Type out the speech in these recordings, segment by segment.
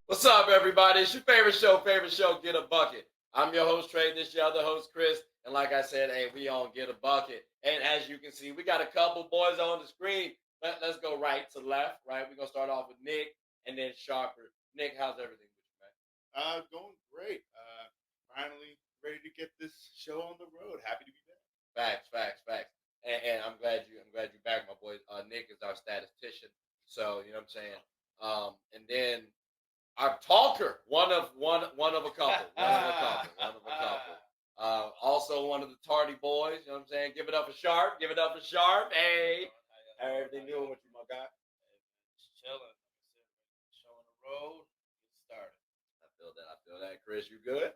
What's up, everybody? It's your favorite show, Get a Bucket. I'm your host, Trey. This your other host, Chris. And like I said, hey, we on Get a Bucket. And as you can see, we got a couple boys on the screen. Let's go right to left, right? We're going to start off with Nick and then Sharper. Nick, how's everything with you, man? Going great. Finally ready to get this show on the road. Happy to be back. Facts. And I'm glad you're back, my boy. Nick is our statistician. So, you know what I'm saying? And then our talker, one of a couple, one of a couple. Also one of the tardy boys. You know what I'm saying? Give it up for Sharp. Give it up for Sharp. Hey, how everything doing with you, my guy? Just chilling. Like I said, show on the road. Get started. I feel that. Chris, you good?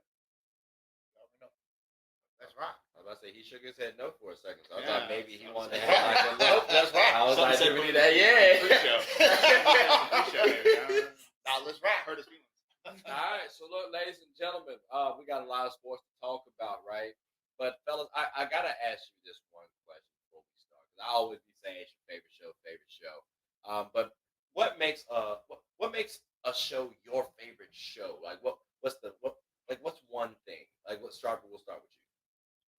Let me know. That's right. I was about to say he shook his head no for a second, so I Yeah, thought maybe he that's wanted to right. have like a look. That's right. I was Some like, said do we we- need that? Yeah. Pre-show, baby. Now let's rap. Hurt his feelings. All right, so look, ladies and gentlemen, we got a lot of sports to talk about, right? But fellas, I gotta ask you this one question before we start, because I always be saying it's your favorite show. But what makes a show your favorite show? Like what's one thing? Like what Sharper, we'll start with you.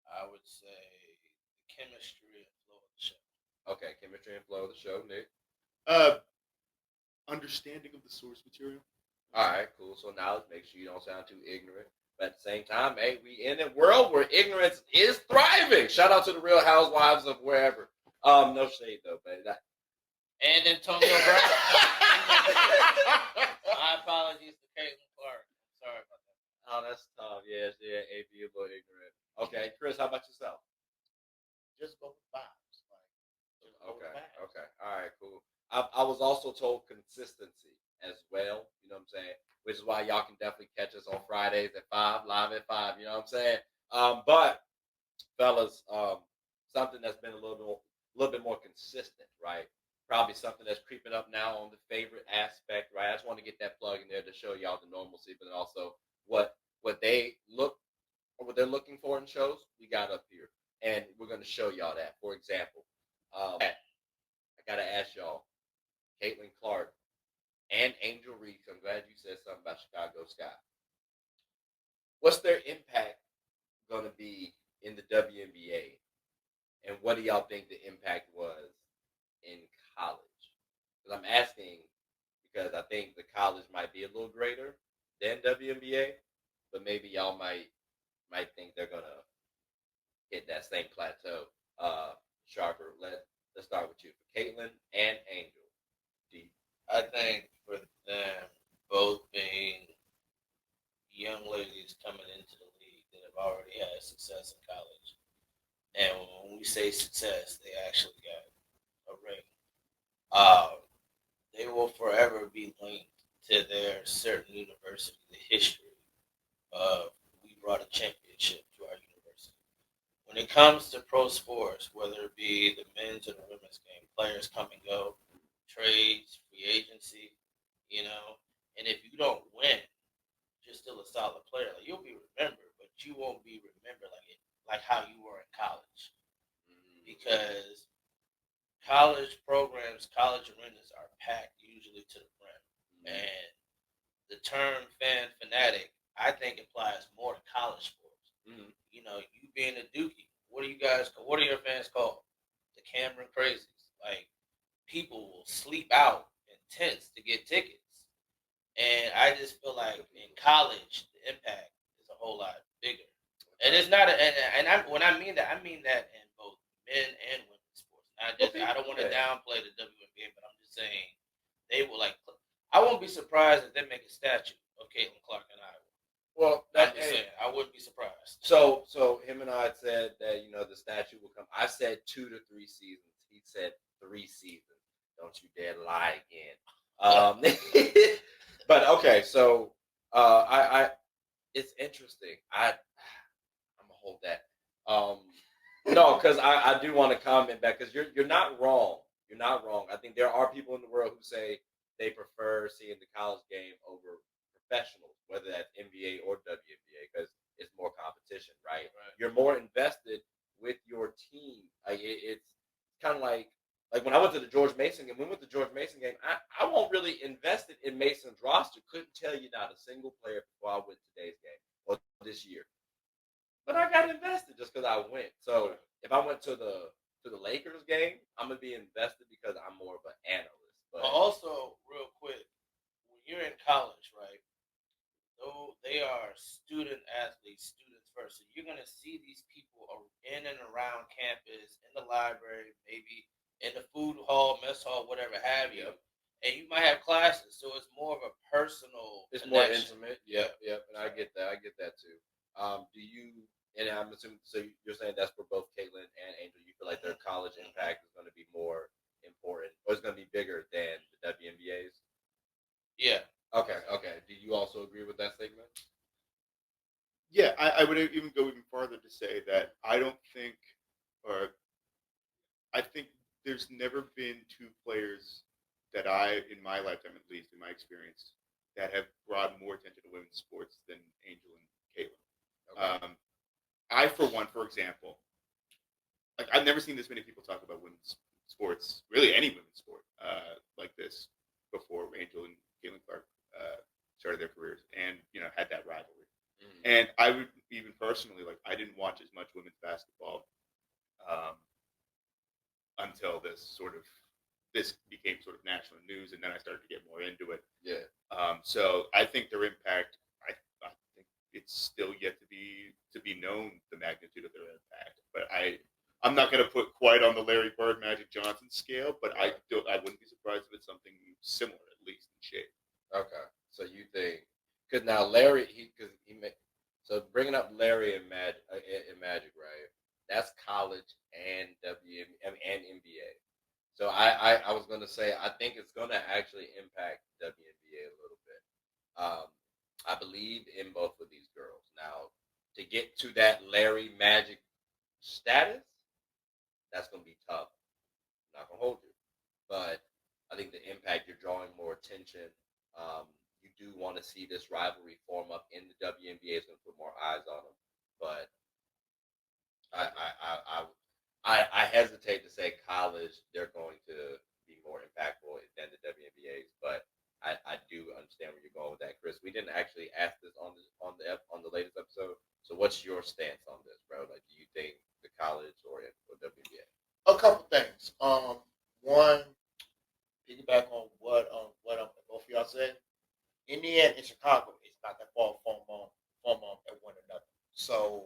I would say the chemistry and flow of the show. Okay, chemistry and flow of the show, Nick. Uh, Understanding of the source material. All right, cool. So now let's make sure you don't sound too ignorant. But at the same time, hey, we in a world where ignorance is thriving. Shout out to the Real Housewives of wherever. No shade though, but that. And Antonio Brown. My apologies to Caitlin Clark. I'm sorry about that. Oh, that's tough. Yeah, AB a little ignorant. Okay, Chris, how about yourself? Just go with vibes. Just go with Okay, vibes. okay, all right, cool. I was also told consistency as well. You know what I'm saying? Which is why y'all can definitely catch us on Fridays at 5, live at 5. You know what I'm saying? But fellas, something that's been a little bit more consistent, right? Probably something that's creeping up now on the favorite aspect, right? I just want to get that plug in there to show y'all the normalcy, but also what they look or what they're looking for in shows. We got up here, and we're going to show y'all that. For example, I gotta ask y'all, Caitlin Clark and Angel Reese. I'm glad you said something about Chicago Sky. What's their impact gonna be in the WNBA, and what do y'all think the impact was in college? Because I'm asking because I think the college might be a little greater than WNBA, but maybe y'all might think they're gonna hit that same plateau. Sharper, let's start with you for Caitlin and Angel. D. I think for them both being young ladies coming into the league that have already had success in college. And when we say success, they actually got a ring. Um, they will forever be linked to their certain university, the history of we brought a championship to our university. When it comes to pro sports, whether it be the men's or the women's game, players come and go, trades, free agency, you know, and if you don't win, you're still a solid player. Like you'll be remembered, but you won't be remembered like how you were in college because college programs, college arenas are packed usually to the brim, and the term fan fanatic I think applies more to college sports. Mm-hmm. You know, you being a Dookie, what are you guys? What are your fans called? The Cameron Crazies. Like people will sleep out in tents to get tickets, and I just feel like in college the impact is a whole lot bigger. And it's not, when I mean that in both men and women's sports. I don't want to downplay the WNBA, but I'm just saying they will like. I won't be surprised if they make a statue of Caitlin Clark in Iowa. Well, I'm just saying, I wouldn't be surprised. So him and I said that the statue will come. I said 2 to 3 seasons. He said 3 seasons. Don't you dare lie again. But okay, so I it's interesting. I'm gonna hold that. No, because I do want to comment back because you're not wrong. You're not wrong. I think there are people in the world who say they prefer seeing the college game over professionals, whether that's NBA or WNBA, because it's more competition, right? Right. You're more invested with your team. Like it's kind of like Like when I went to the George Mason game, we went to the George Mason game. I won't really invested in Mason's roster. Couldn't tell you not a single player before I went to today's game or this year. But I got invested just because I went. So if I went to the Lakers game, I'm gonna be invested because I'm more of an analyst. But But also, real quick, when you're in college, right? Though they are student athletes, students first. So you're gonna see these people in and around campus, in the library, maybe in the food hall, mess hall, whatever have you. Yep. And you might have classes, so it's more of a personal. it's more connection. intimate. Yep. And I get that. I get that too. Do you? And I'm assuming. So you're saying that's for both Caitlin and Angel. You feel like their college impact is going to be more important, or it's going to be bigger than the WNBA's? Yeah. Okay. Do you also agree with that statement? Yeah, I would even go even farther to say that I don't think, or I think there's never been two players that in my lifetime at least, in my experience, that have brought more attention to women's sports than Angel and Caitlin. Okay. I, for one, for example, like I've never seen this many people talk about women's sports, really any women's sport, like this before Angel and Caitlin Clark started their careers, and had that rivalry. Mm-hmm. And I would even personally I didn't watch as much women's basketball um, until this became sort of national news, and then I started to get more into it. Yeah. So I think their impact. I think it's still yet to be known the magnitude of their impact. But I'm not going to put quite on the Larry Bird, Magic Johnson scale, but I wouldn't be surprised if it's something similar, at least in shape. Okay. So you think because now Larry because he made so bringing up Larry and Magic, right? That's college and and NBA. So I was gonna say I think it's gonna actually impact WNBA a little bit. I believe in both of these girls. Now to get to that Larry Magic status, that's gonna be tough. I'm not gonna hold you, but I think the impact you're drawing more attention. You do want to see this rivalry form up in the WNBA. It's going to put more eyes on them, but I I, I I I hesitate to say college. They're going to be more impactful than the WNBA's, but I do understand where you're going with that, Chris. We didn't actually ask this on the latest episode. So what's your stance on this, bro? Like, do you think the college or WNBA? A couple things. One, piggyback on what both of y'all said. Indiana and Chicago is not that far from at one another. So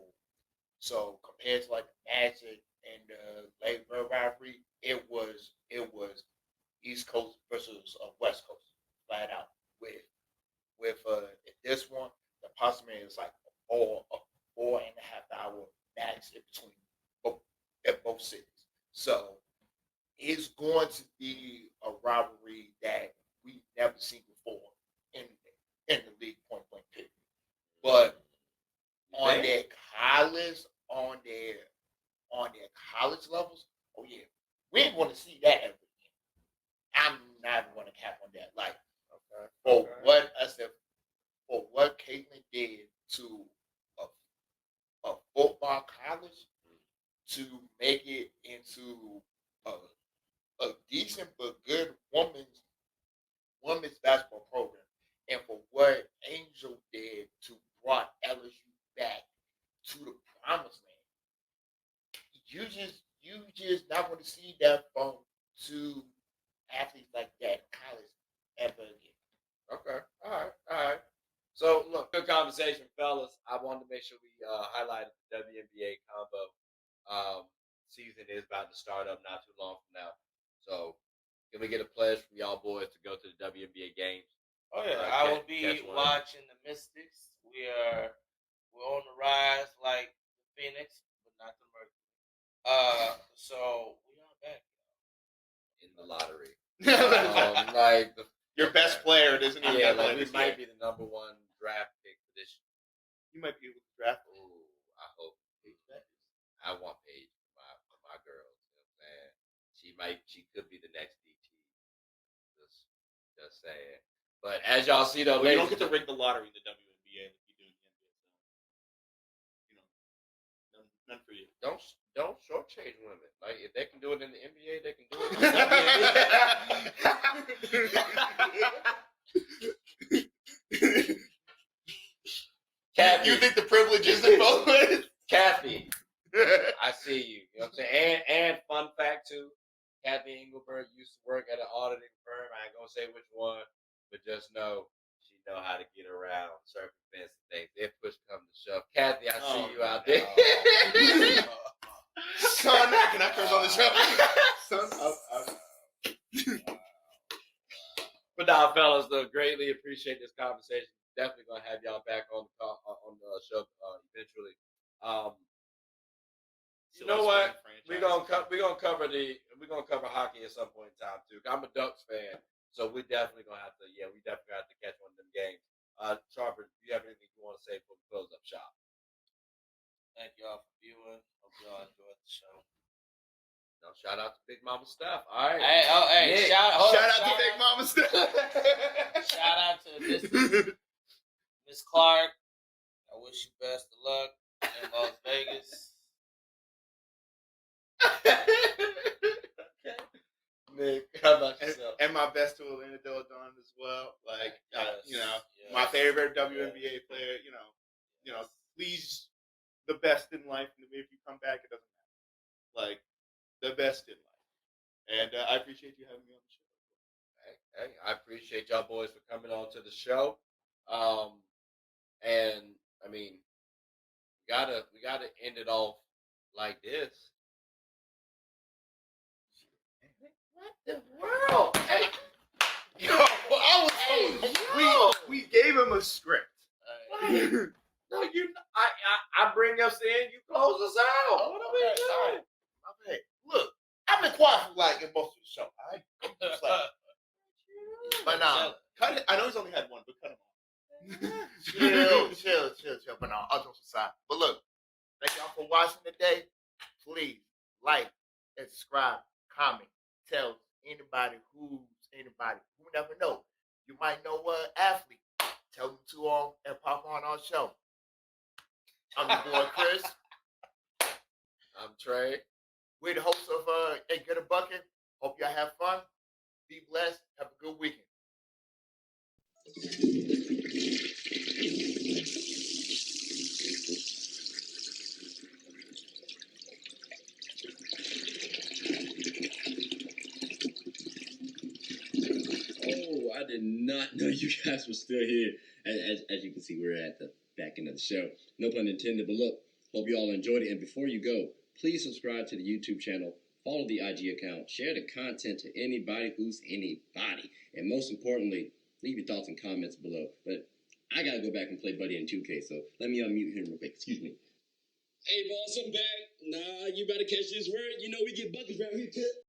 compared to like the Magic and the late Bird rivalry, it was East Coast versus West Coast, flat out. With this one, the possibility is like a 4.5 hour max in between both at both cities. So it's going to be a rivalry that we've never seen before in in the league, point blank period. But You on think? their college, on their college levels, oh yeah, we ain't going to see that ever again. I'm not going to cap on that. Like Okay. for Okay. what I said, for what Caitlin did to a football college to make it into a, a decent but good women's basketball program, and for what Angel did to brought LSU back to the promised land, you just not going to see that from two athletes like that in college ever again. Okay. All right. So look, good conversation, fellas. I wanted to make sure we highlighted the WNBA combo. Season is about to start up not too long from now. So can we get a pledge from y'all boys to go to the WNBA games? Oh yeah, Uh, I catch- will be catch one. watching the Mystics. We're on the rise like the Phoenix, but not the Mercury. So we are back. In the lottery. Your Like best player doesn't even Yeah, have like we this might yet. be the number one draft pick for this year. You might be able to draft. Ooh, I hope I want Paige for my girls. You know what I'm saying? She could be the next DT. Just saying. But as y'all see though, Well, you ladies don't get to rig the lottery in the WNBA like you do in the NBA. So, none for you. don't don't shortchange women. Like if they can do it in the NBA, they can do it in the NBA. Kathy, You think the privilege is in both ways? Kathy, I see you. You know what I'm saying? And fun fact too, Kathy Engelberg used to work at an auditing firm. I ain't gonna say which one, but just know she know how to get around certain fancy things. If push come to shove. Kathy, I see you out there. Son, can I curse on the show? Son, But now, fellas, though, greatly appreciate this conversation. Definitely gonna have y'all back on the show eventually. You know what? We're gonna cover hockey at some point in time too. I'm a Ducks fan, so we definitely gonna have to. Yeah, we definitely have to catch one of them games. Sharper, do you have anything you want to say before we close up shop? Thank y'all for viewing. Hope y'all enjoyed the show. No, shout out to Big Mama Steph. All right. Hey, Nick, shout out to Big Mama Steph. Shout out to Miss Clark. I wish you best of luck in Las Vegas. Okay. Nick, how about yourself? And my best to Elena Delle Donne as well. Like, Yes. my favorite WNBA player. Please, the best in life. And if you come back, it doesn't matter. Like, the best in life. And I appreciate you having me on the show. Hey, I appreciate y'all boys for coming on to the show. And I mean, we gotta end it off like this. What the world? Hey, We gave him a script. no, I bring us in, you close us out. What are we doing? Okay. Look, I've been quiet for like in most of the show. All right. But now, Cut it. I know he's only had one, but cut him off. chill. But now, all jokes aside. But look, thank y'all for watching today. Please like and subscribe, comment, tell anybody who never know. You might know what athlete. Tell them to and pop on our show. I'm your boy Chris. I'm Trey. We're the hosts of Hey Get a Bucket. Hope y'all have fun. Be blessed. Have a good weekend. Oh, I did not know you guys were still here. As you can see, we're at the back end of the show. No pun intended, but look, hope you all enjoyed it. And before you go, please subscribe to the YouTube channel, follow the IG account, share the content to anybody who's anybody. And most importantly, leave your thoughts and comments below. But I gotta go back and play Buddy in 2K, so let me unmute him real quick. Excuse me. Hey, boss, I'm back. Nah, you better catch this word. You know we get buckets around here, too.